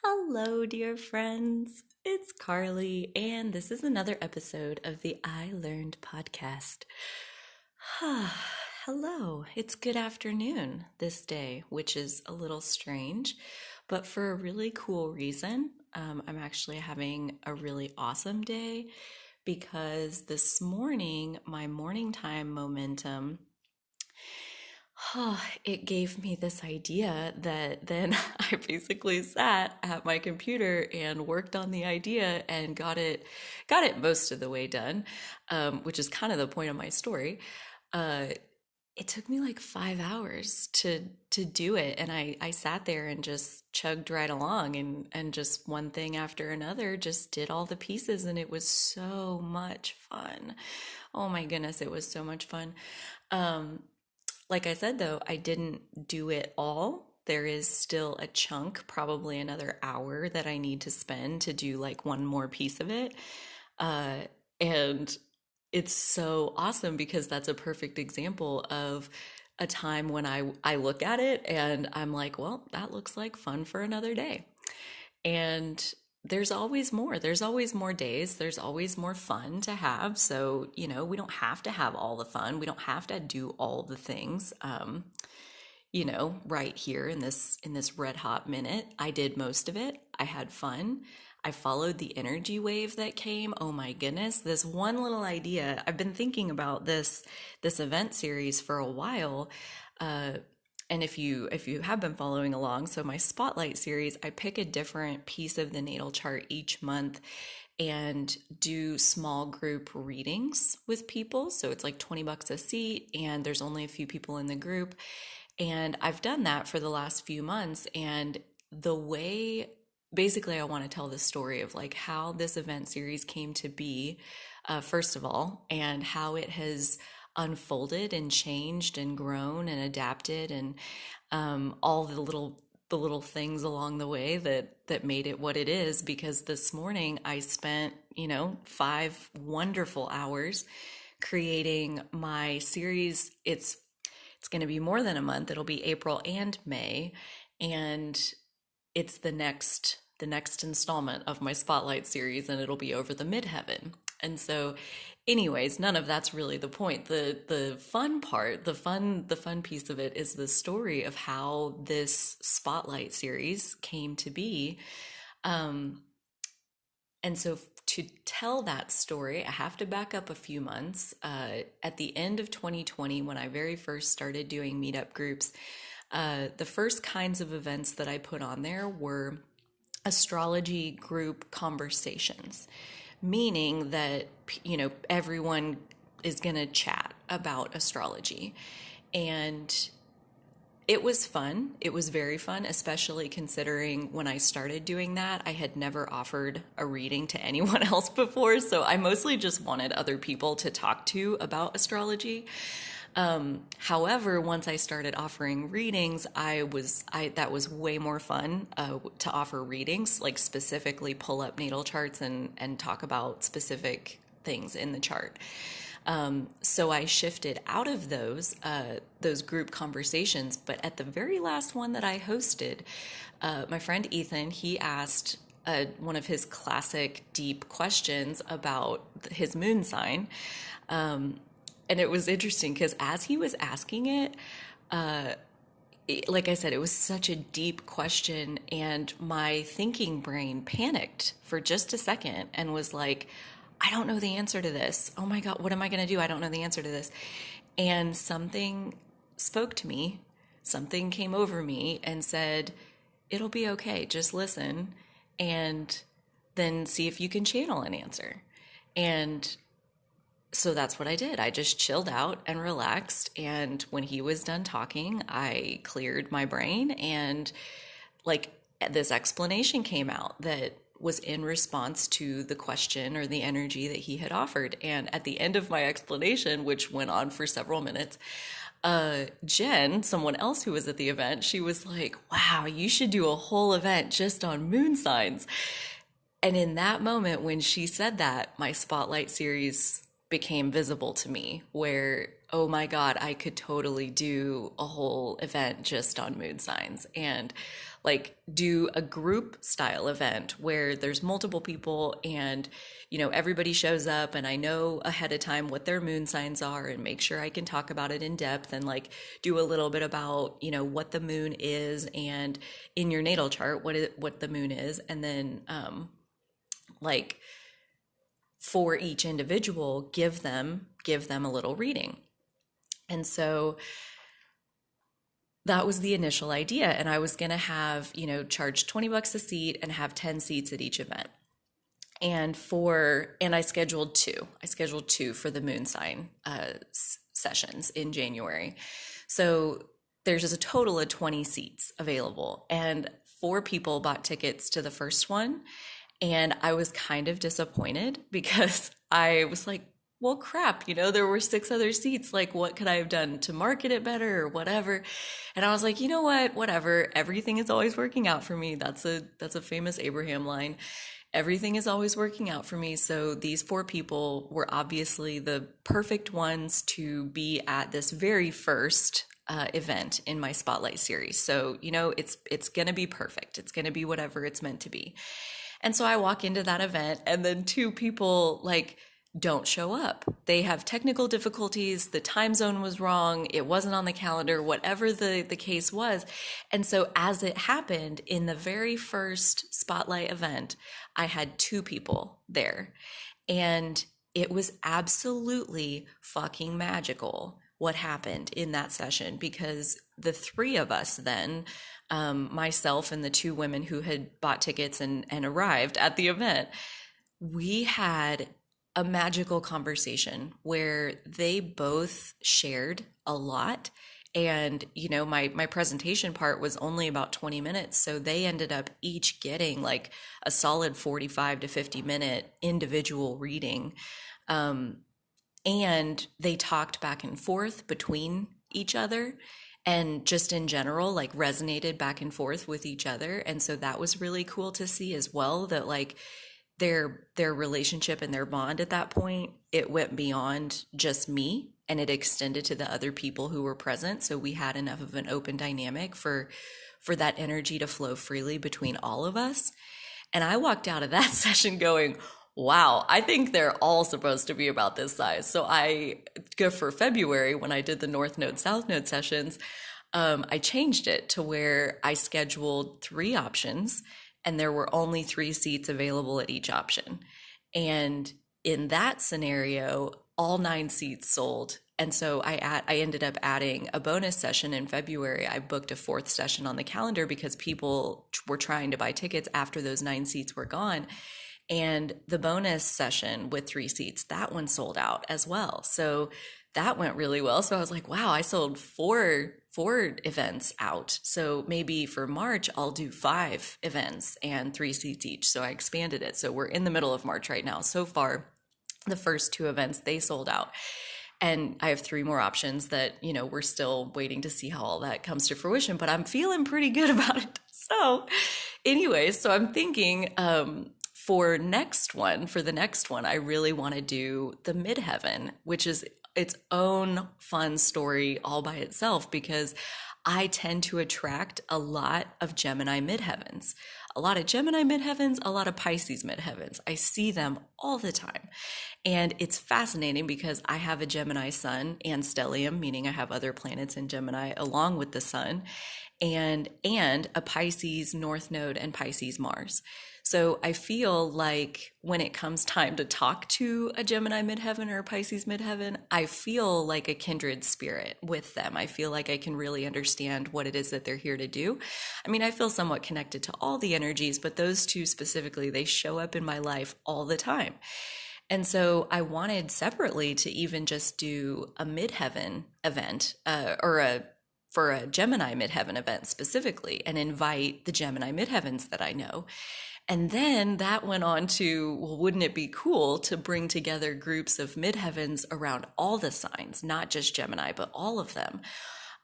Hello, dear friends. It's Carly, and this is another episode of the I Learned podcast. Hello, it's good afternoon this day, which is a little strange, but for a really cool reason. I'm actually having a really awesome day because this morning, my morning time momentum it gave me this idea that then I basically sat at my computer and worked on the idea and got it most of the way done, which is kind of the point of my story. Uh, it took me like 5 hours to do it, and I sat there and just chugged right along and just one thing after another, just did all the pieces, and it was so much fun. Oh my goodness, it was so much fun. Um, like I said, though, I didn't do it all. There is still a chunk, probably another hour that I need to spend to do like one more piece of it. Uh, and it's so awesome because that's a perfect example of a time when I look at it and I'm like, well, that looks like fun for another day. And there's always more. There's always more days. There's always more fun to have. So, we don't have to have all the fun. We don't have to do all the things. Right here in this red hot minute, I did most of it. I had fun. I followed the energy wave that came. Oh my goodness, this one little idea. I've been thinking about this event series for a while. Uh, and if you have been following along, so my spotlight series, I pick a different piece of the natal chart each month and do small group readings with people. So it's like 20 bucks a seat and there's only a few people in the group. And I've done that for the last few months. And the way, basically, I want to tell the story of like how this event series came to be, first of all, and how it has unfolded and changed and grown and adapted and all the little things along the way that made it what it is. Because this morning I spent 5 wonderful hours creating my series. It's going to be more than a month. It'll be April and May, and it's the next installment of my Spotlight series, and it'll be over the midheaven. And so, anyways, none of that's really the point. The fun part, the fun piece of it is the story of how this Spotlight series came to be. Um, and so to tell that story, I have to back up a few months. At the end of 2020, when I very first started doing meetup groups, the first kinds of events that I put on there were astrology group conversations, meaning that, everyone is going to chat about astrology. And it was fun. It was very fun, especially considering when I started doing that, I had never offered a reading to anyone else before. So I mostly just wanted other people to talk to about astrology. However, once I started offering readings, that was way more fun to offer readings, like specifically pull up natal charts and talk about specific things in the chart. So I shifted out of those group conversations. But at the very last one that I hosted, my friend Ethan, he asked one of his classic deep questions about his moon sign. And it was interesting because as he was asking it, like I said, it was such a deep question, and my thinking brain panicked for just a second and was like, I don't know the answer to this. Oh my God, what am I going to do? I don't know the answer to this. And something spoke to me, something came over me and said, it'll be okay. Just listen and then see if you can channel an answer. And so that's what I did. I just chilled out and relaxed. And when he was done talking, I cleared my brain and like this explanation came out that was in response to the question or the energy that he had offered. And at the end of my explanation, which went on for several minutes, Jen, someone else who was at the event, she was like, wow, you should do a whole event just on moon signs. And in that moment, when she said that, my Spotlight series became visible to me, where, oh my God, I could totally do a whole event just on moon signs. And like do a group style event where there's multiple people and, everybody shows up and I know ahead of time what their moon signs are and make sure I can talk about it in depth and like do a little bit about, what the moon is and in your natal chart, what the moon is. And then, like for each individual, give them a little reading. And so that was the initial idea. And I was going to have, charge $20 a seat and have 10 seats at each event. And I scheduled two for the moon sign sessions in January. So there's just a total of 20 seats available. And 4 people bought tickets to the first one. And I was kind of disappointed because I was like, well, crap, there were 6 other seats. Like, what could I have done to market it better or whatever? And I was like, you know what, whatever. Everything is always working out for me. That's a famous Abraham line. Everything is always working out for me. So these 4 people were obviously the perfect ones to be at this very first event in my Spotlight series. So, it's going to be perfect. It's going to be whatever it's meant to be. And so I walk into that event and then 2 people like don't show up. They have technical difficulties. The time zone was wrong. It wasn't on the calendar, whatever the case was. And so as it happened in the very first Spotlight event, I had 2 people there. And it was absolutely fucking magical what happened in that session, because the 3 of us then, myself and the 2 women who had bought tickets and arrived at the event, we had a magical conversation where they both shared a lot. And, my presentation part was only about 20 minutes. So they ended up each getting like a solid 45 to 50-minute individual reading. And they talked back and forth between each other and just in general, like resonated back and forth with each other. And so that was really cool to see as well, that like their relationship and their bond at that point, it went beyond just me and it extended to the other people who were present. So we had enough of an open dynamic for that energy to flow freely between all of us. And I walked out of that session going, wow, I think they're all supposed to be about this size. So I go for February when I did the North Node, South Node sessions. I changed it to where I scheduled 3 options and there were only 3 seats available at each option. And in that scenario, all 9 seats sold. And so I ended up adding a bonus session in February. I booked a 4th session on the calendar because people were trying to buy tickets after those 9 seats were gone. And the bonus session with 3 seats, that one sold out as well. So that went really well. So I was like, wow, I sold 4 events out. So maybe for March, I'll do 5 events and 3 seats each. So I expanded it. So we're in the middle of March right now. So far, the first 2 events, they sold out. And I have 3 more options that, we're still waiting to see how all that comes to fruition, but I'm feeling pretty good about it. So anyway, so I'm thinking, for the next one, I really want to do the midheaven, which is its own fun story all by itself, because I tend to attract a lot of Gemini midheavens, a lot of Gemini midheavens, a lot of Pisces midheavens. I see them all the time. And it's fascinating because I have a Gemini sun and stellium, meaning I have other planets in Gemini along with the sun, and a Pisces North Node and Pisces Mars. So I feel like when it comes time to talk to a Gemini midheaven or a Pisces midheaven, I feel like a kindred spirit with them. I feel like I can really understand what it is that they're here to do. I mean, I feel somewhat connected to all the energies, but those 2 specifically, they show up in my life all the time. And so I wanted separately to even just do a midheaven event for a Gemini midheaven event specifically, and invite the Gemini midheavens that I know. And then that went on to, well, wouldn't it be cool to bring together groups of midheavens around all the signs, not just Gemini, but all of them.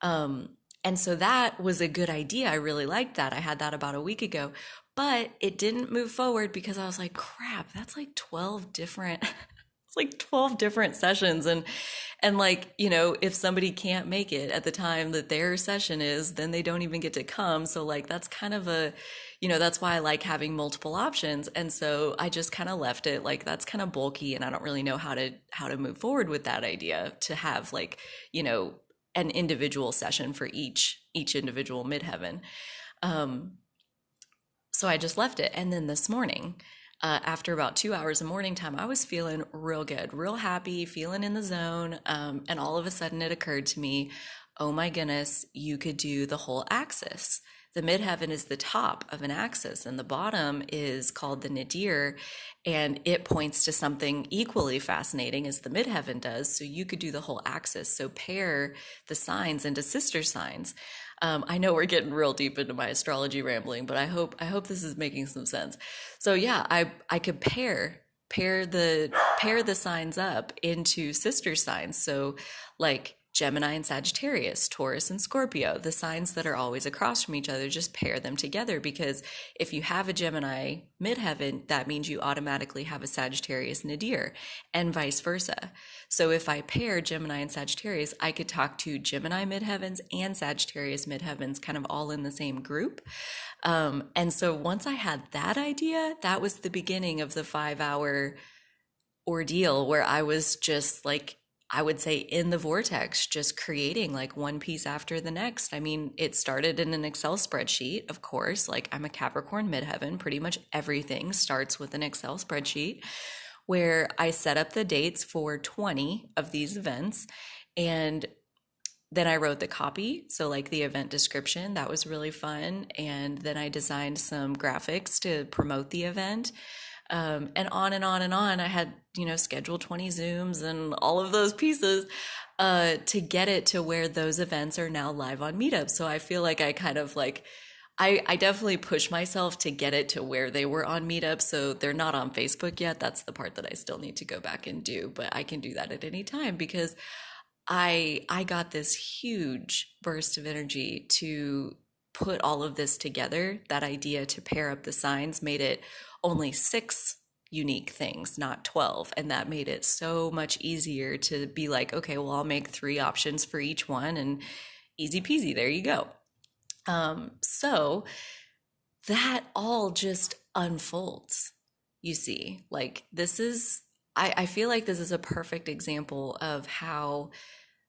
And so that was a good idea. I really liked that. I had that about a week ago, but it didn't move forward because I was like, crap, that's like 12 different it's like 12 different sessions. And like, if somebody can't make it at the time that their session is, then they don't even get to come. So like, that's kind of that's why I like having multiple options. And so I just kind of left it like, that's kind of bulky, and I don't really know how to move forward with that idea to have like, an individual session for each individual midheaven. Um, so I just left it. And then this morning, after about 2 hours of morning time, I was feeling real good, real happy, feeling in the zone. And all of a sudden it occurred to me, oh my goodness, you could do the whole axis. The midheaven is the top of an axis, and the bottom is called the nadir, and it points to something equally fascinating as the midheaven does. So you could do the whole axis. So pair the signs into sister signs. I know we're getting real deep into my astrology rambling, but I hope this is making some sense. So yeah, I could pair the signs up into sister signs. So like Gemini and Sagittarius, Taurus and Scorpio, the signs that are always across from each other, just pair them together, because if you have a Gemini midheaven, that means you automatically have a Sagittarius nadir, and vice versa. So if I pair Gemini and Sagittarius, I could talk to Gemini midheavens and Sagittarius midheavens kind of all in the same group. And so once I had that idea, that was the beginning of the 5 hour ordeal where I was just like, I would say in the vortex, just creating like one piece after the next. I mean, it started in an Excel spreadsheet, of course. Like, I'm a Capricorn midheaven. Pretty much everything starts with an Excel spreadsheet where I set up the dates for 20 of these events. And then I wrote the copy. So like the event description, that was really fun. And then I designed some graphics to promote the event. And on and on and on. I had, scheduled 20 Zooms and all of those pieces to get it to where those events are now live on Meetup. So I feel like I kind of like, I definitely push myself to get it to where they were on Meetup. So they're not on Facebook yet. That's the part that I still need to go back and do, but I can do that at any time because I got this huge burst of energy to put all of this together. That idea to pair up the signs made it only 6 unique things, not 12. And that made it so much easier to be like, okay, well, I'll make 3 options for each one, and easy peasy, there you go. So that all just unfolds, you see. Like, I feel like this is a perfect example of how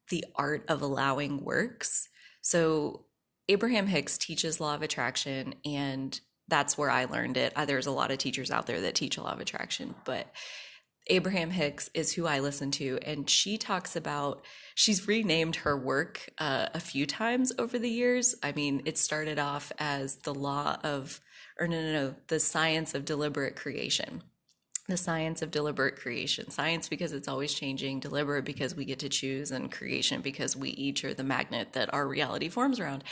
the art of allowing works. So Abraham Hicks teaches law of attraction, and that's where I learned it. There's a lot of teachers out there that teach law of attraction, but Abraham Hicks is who I listen to, and she talks about, she's renamed her work a few times over the years. I mean, it started off as the science of deliberate creation. The science of deliberate creation. Science because it's always changing, deliberate because we get to choose, and creation because we each are the magnet that our reality forms around.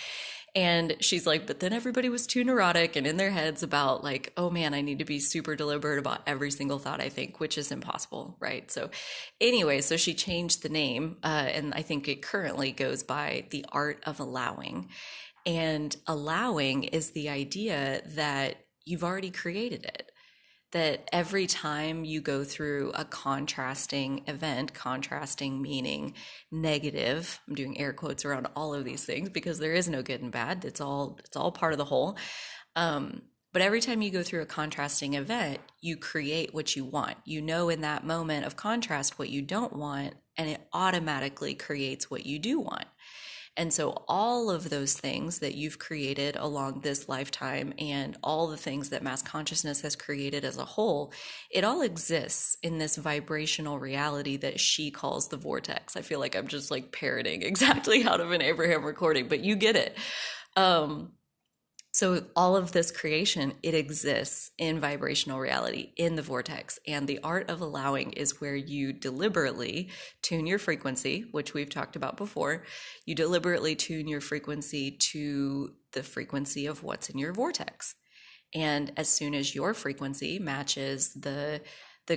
And she's like, but then everybody was too neurotic and in their heads about like, oh man, I need to be super deliberate about every single thought I think, which is impossible, right? So anyway, so she changed the name, and I think it currently goes by the art of allowing. And allowing is the idea that you've already created it. That every time you go through a contrasting event, contrasting meaning negative, I'm doing air quotes around all of these things because there is no good and bad. It's all part of the whole. But every time you go through a contrasting event, you create what you want. You know in that moment of contrast what you don't want, and it automatically creates what you do want. And so all of those things that you've created along this lifetime, and all the things that mass consciousness has created as a whole, it all exists in this vibrational reality that she calls the vortex. I feel like I'm just like parroting exactly out of an Abraham recording, but you get it. So all of this creation, it exists in vibrational reality, in the vortex. And the art of allowing is where you deliberately tune your frequency, which we've talked about before. You deliberately tune your frequency to the frequency of what's in your vortex. And as soon as your frequency matches the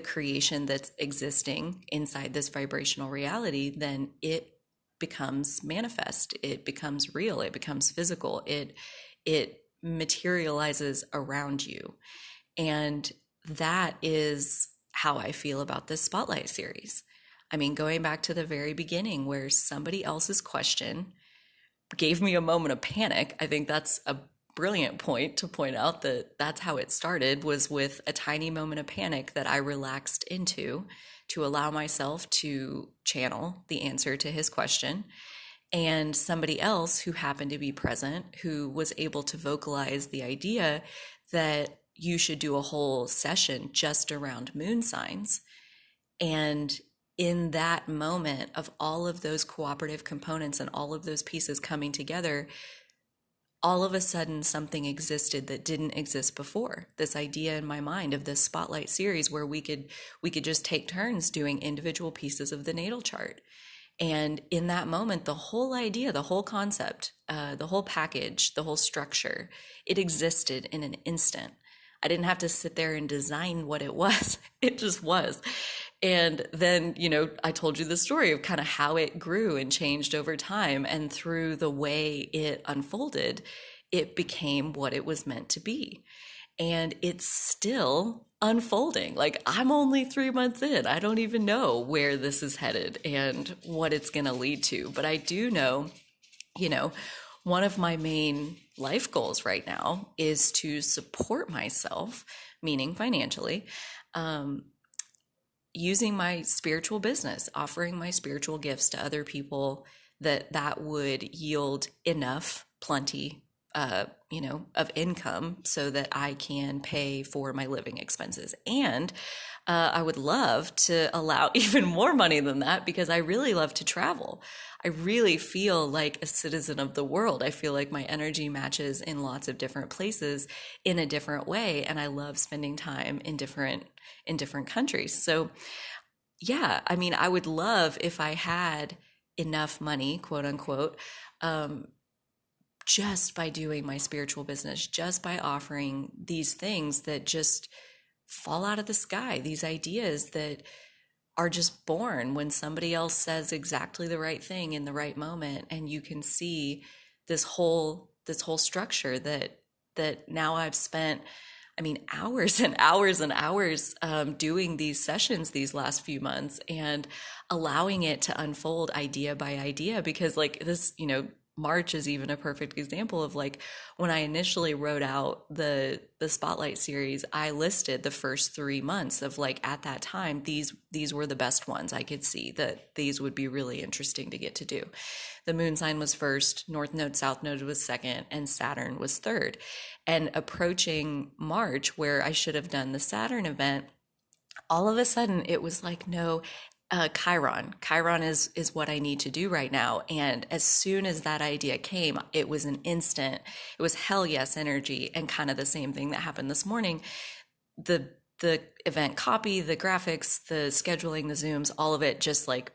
creation that's existing inside this vibrational reality, then it becomes manifest. It becomes real. It becomes physical. It materializes around you. And that is how I feel about this spotlight series. I mean, going back to the very beginning where somebody else's question gave me a moment of panic. I think that's a brilliant point to point out that that's how it started, was with a tiny moment of panic that I relaxed into to allow myself to channel the answer to his question. And somebody else who happened to be present, who was able to vocalize the idea that you should do a whole session just around moon signs. And in that moment of all of those cooperative components and all of those pieces coming together, all of a sudden something existed that didn't exist before. This idea in my mind of this spotlight series where we could just take turns doing individual pieces of the natal chart. And in that moment, the whole idea, the whole concept, the whole package, the whole structure, it existed in an instant. I didn't have to sit there and design what it was. It just was. And then, I told you the story of kind of how it grew and changed over time. And through the way it unfolded, it became what it was meant to be. And it's still unfolding. Like, I'm only 3 months in. I don't even know where this is headed and what it's going to lead to. But I do know, one of my main life goals right now is to support myself, meaning financially, using my spiritual business, offering my spiritual gifts to other people that would yield enough, plenty, of income so that I can pay for my living expenses. And I would love to allow even more money than that because I really love to travel. I really feel like a citizen of the world. I feel like my energy matches in lots of different places in a different way. And I love spending time in different countries. So yeah, I mean, I would love if I had enough money, quote unquote, just by doing my spiritual business, just by offering these things that just fall out of the sky, these ideas that are just born when somebody else says exactly the right thing in the right moment. And you can see this whole structure that now I've spent, I mean, hours and hours and hours doing these sessions these last few months and allowing it to unfold idea by idea. Because like this, March is even a perfect example of like when I initially wrote out the spotlight series, I listed the first 3 months of like at that time, these were the best ones. I could see that these would be really interesting to get to do. The moon sign was first, North Node, South Node was second, and Saturn was third. And approaching March, where I should have done the Saturn event, all of a sudden it was like, no, Chiron. Chiron is what I need to do right now. And as soon as that idea came, it was an instant. It was hell yes energy, and kind of the same thing that happened this morning. The event copy, the graphics, the scheduling, the Zooms, all of it just like,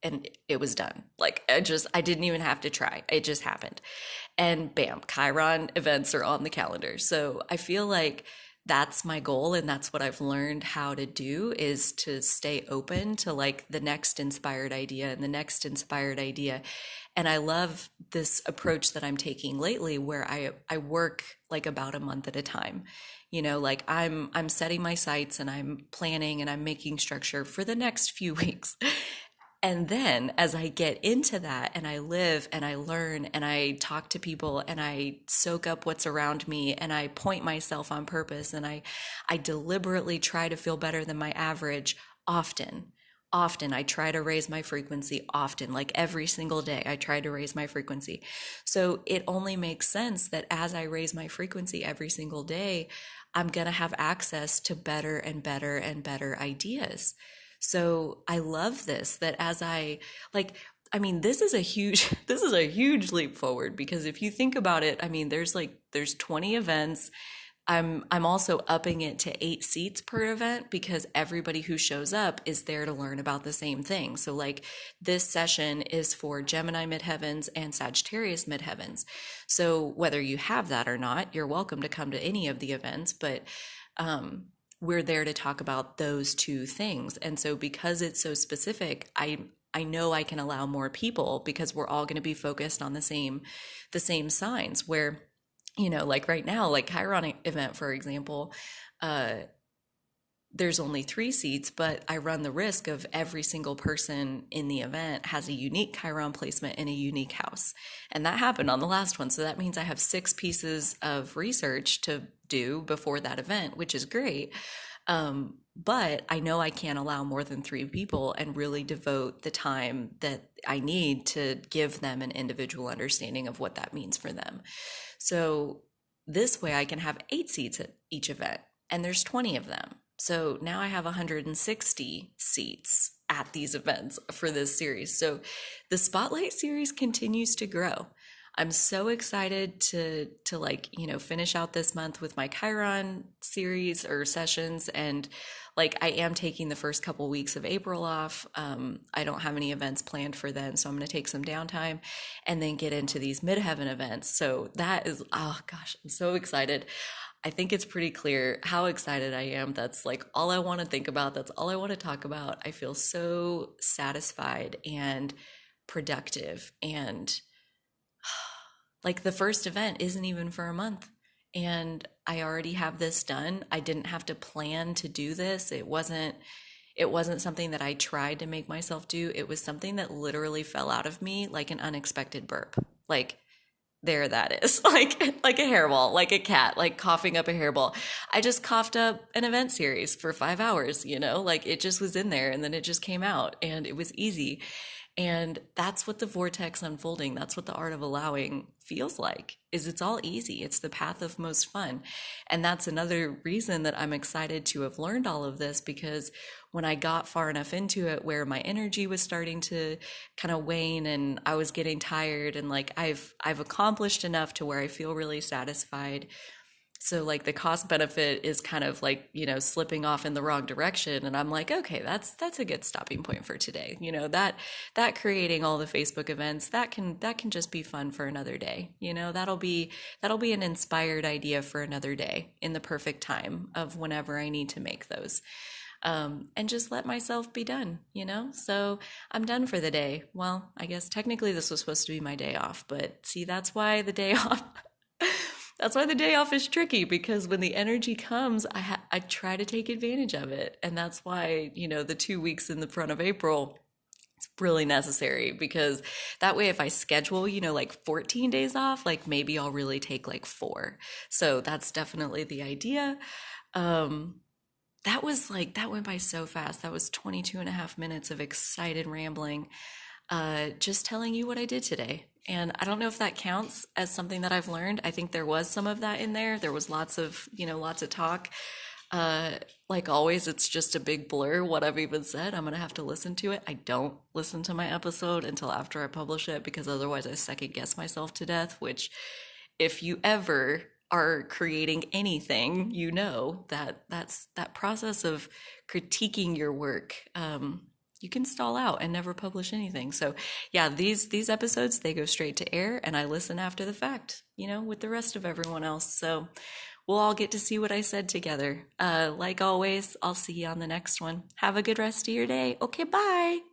and it was done. Like I didn't even have to try. It just happened. And bam, Chiron events are on the calendar. So I feel like that's my goal, and that's what I've learned how to do, is to stay open to like the next inspired idea and the next inspired idea. And I love this approach that I'm taking lately where I work like about a month at a time. Like I'm setting my sights and I'm planning and I'm making structure for the next few weeks. And then as I get into that and I live and I learn and I talk to people and I soak up what's around me and I point myself on purpose and I deliberately try to feel better than my average often. I try to raise my frequency often, like every single day, I try to raise my frequency. So it only makes sense that as I raise my frequency every single day, I'm going to have access to better and better and better ideas. So I love this, that as I like, I mean, this is a huge leap forward, because if you think about it, I mean, there's 20 events. I'm also upping it to 8 seats per event because everybody who shows up is there to learn about the same thing. So like this session is for Gemini midheavens and Sagittarius midheavens. So whether you have that or not, you're welcome to come to any of the events, but we're there to talk about those two things. And so because it's so specific, I know I can allow more people because we're all going to be focused on the same signs, where, like right now, like Chiron event, for example, there's only 3 seats, but I run the risk of every single person in the event has a unique Chiron placement in a unique house. And that happened on the last one. So that means I have 6 pieces of research to do before that event, which is great. But I know I can't allow more than 3 people and really devote the time that I need to give them an individual understanding of what that means for them. So this way I can have 8 seats at each event, and there's 20 of them. So now I have 160 seats at these events for this series. So the Spotlight series continues to grow. I'm so excited to like, finish out this month with my Chiron series or sessions. And like, I am taking the first couple weeks of April off. I don't have any events planned for then, so I'm going to take some downtime and then get into these midheaven events. So that is, oh gosh, I'm so excited. I think it's pretty clear how excited I am. That's like all I want to think about. That's all I want to talk about. I feel so satisfied and productive, and like the first event isn't even for a month, and I already have this done. I didn't have to plan to do this. It wasn't something that I tried to make myself do. It was something that literally fell out of me like an unexpected burp. Like there that is. Like a hairball, like a cat, like coughing up a hairball. I just coughed up an event series for 5 hours, like it just was in there and then it just came out and it was easy. And that's what the vortex unfolding, that's what the art of allowing feels like, is it's all easy. It's the path of most fun. And that's another reason that I'm excited to have learned all of this, because when I got far enough into it where my energy was starting to kind of wane and I was getting tired, and like I've accomplished enough to where I feel really satisfied. So like the cost benefit is kind of like, slipping off in the wrong direction. And I'm like, okay, that's a good stopping point for today. That creating all the Facebook events, that can just be fun for another day. That'll be an inspired idea for another day in the perfect time of whenever I need to make those. And just let myself be done, So I'm done for the day. Well, I guess technically this was supposed to be my day off, but see, that's why the day off. That's why the day off is tricky, because when the energy comes, I try to take advantage of it. And that's why, the 2 weeks in the front of April, it's really necessary, because that way if I schedule, like 14 days off, like maybe I'll really take like 4. So that's definitely the idea. That went by so fast. That was 22 and a half minutes of excited rambling, just telling you what I did today. And I don't know if that counts as something that I've learned. I think there was some of that in there. There was lots of talk. Like always, it's just a big blur what I've even said. I'm going to have to listen to it. I don't listen to my episode until after I publish it, because otherwise I second guess myself to death, which if you ever are creating anything, that's that process of critiquing your work. You can stall out and never publish anything. So yeah, these episodes, they go straight to air and I listen after the fact, with the rest of everyone else. So we'll all get to see what I said together. Like always, I'll see you on the next one. Have a good rest of your day. Okay, bye.